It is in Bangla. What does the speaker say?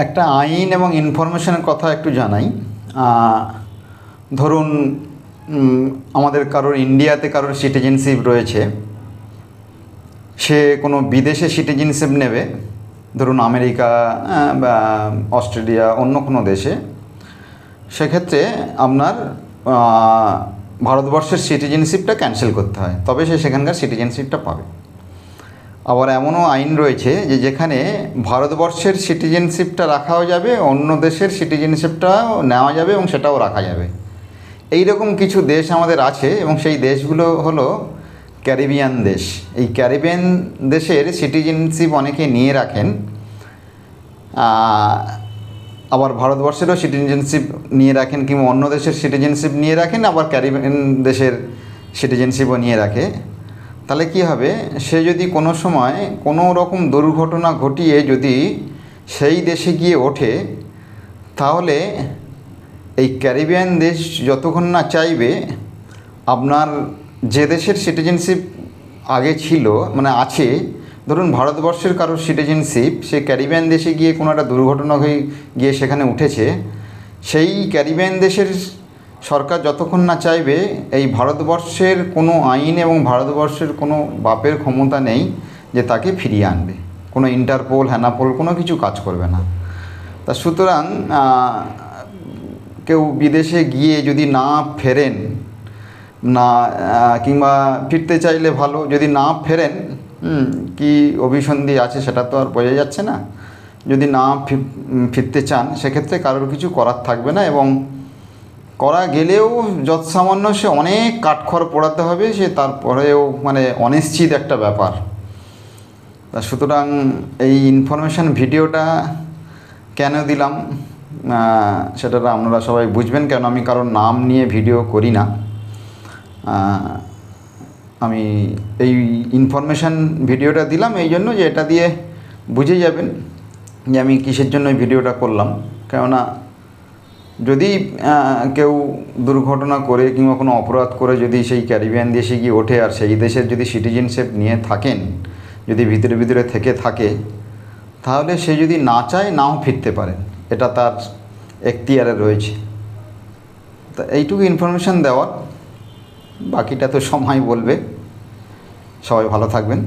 একটা আইন এবং ইনফরমেশনের কথা একটু জানাই। ধরুন আমাদের কারোর ইন্ডিয়াতে কারোর সিটিজেনশিপ রয়েছে, সে কোনো বিদেশে সিটিজেনশিপ নেবে, ধরুন আমেরিকা বা অস্ট্রেলিয়া অন্য কোনো দেশে। সেক্ষেত্রে আপনার ভারতবর্ষের সিটিজেনশিপটা ক্যান্সেল করতে হয়, তবে সে সেখানকার সিটিজেনশিপটা পাবে। আবার এমনও আইন রয়েছে যে যেখানে ভারতবর্ষের সিটিজেনশিপটা রাখাও যাবে, অন্য দেশের সিটিজেনশিপটাও নেওয়া যাবে এবং সেটাও রাখা যাবে। এই রকম কিছু দেশ আমাদের আছে এবং সেই দেশগুলো হলো ক্যারিবিয়ান দেশ। এই ক্যারিবিয়ান দেশের সিটিজেনশিপ অনেকে নিয়ে রাখেন, আবার ভারতবর্ষেরও সিটিজেনশিপ নিয়ে রাখেন কিংবা অন্য দেশের সিটিজেনশিপ নিয়ে রাখেন, আবার ক্যারিবিয়ান দেশের সিটিজেনশিপও নিয়ে রাখে। তাহলে কী হবে, সে যদি কোনো সময় কোনো রকম দুর্ঘটনা ঘটিয়ে যদি সেই দেশে গিয়ে ওঠে, তাহলে এই ক্যারিবিয়ান দেশ যতক্ষণ না চাইবে আপনার যে দেশের সিটিজেনশিপ আগে ছিল মানে আছে, ধরুন ভারতবর্ষের কারোর সিটিজেনশিপ সে ক্যারিবিয়ান দেশে গিয়ে কোনো একটা দুর্ঘটনা হয়ে গিয়ে সেখানে উঠেছে, সেই ক্যারিবিয়ান দেশের সরকার যতক্ষণ না চাইবে এই ভারতবর্ষের কোনো আইন এবং ভারতবর্ষের কোনো বাপের ক্ষমতা নেই যে তাকে ফিরিয়ে আনবে। কোনো ইন্টারপোল হ্যানাপোল কোনো কিছু কাজ করবে না। তা সুতরাং কেউ বিদেশে গিয়ে যদি না ফেরেন না, কিংবা ফিরতে চাইলে ভালো, যদি না ফেরেন কি অভিসন্ধি আছে সেটা তো আর বোঝা যাচ্ছে না। যদি না ফিরতে চান সেক্ষেত্রে কারোর কিছু করার থাকবে না, এবং করা গেলেও যৎসামান্য সে অনেক কাঠখড় পোড়াতে হবে, সে তারপরেও মানে অনিশ্চিত একটা ব্যাপার। তা সুতরাং এই ইনফরমেশান ভিডিওটা কেন দিলাম সেটা আপনারা সবাই বুঝবেন, কেন আমি কারোর নাম নিয়ে ভিডিও করি না। আমি এই ইনফরমেশান ভিডিওটা দিলাম এই জন্য যে এটা দিয়ে বুঝে যাবেন যে আমি কিসের জন্য এই ভিডিওটা করলাম। কেননা যদি কেউ দুর্ঘটনা করে কিংবা কোনো অপরাধ করে যদি সেই ক্যারিবিয়ান দেশে গিয়ে ওঠে আর সেই দেশের যদি সিটিজেনশিপ নিয়ে থাকেন, যদি ভিতরে ভিতরে থেকে থাকে, তাহলে সে যদি না চায় নাও ফিরতে পারেন, এটা তার এখতিয়ারে রয়েছে। তা এইটুকু ইনফরমেশান দেওয়ার, বাকিটা তো সময় বলবে। সবাই ভালো থাকবেন।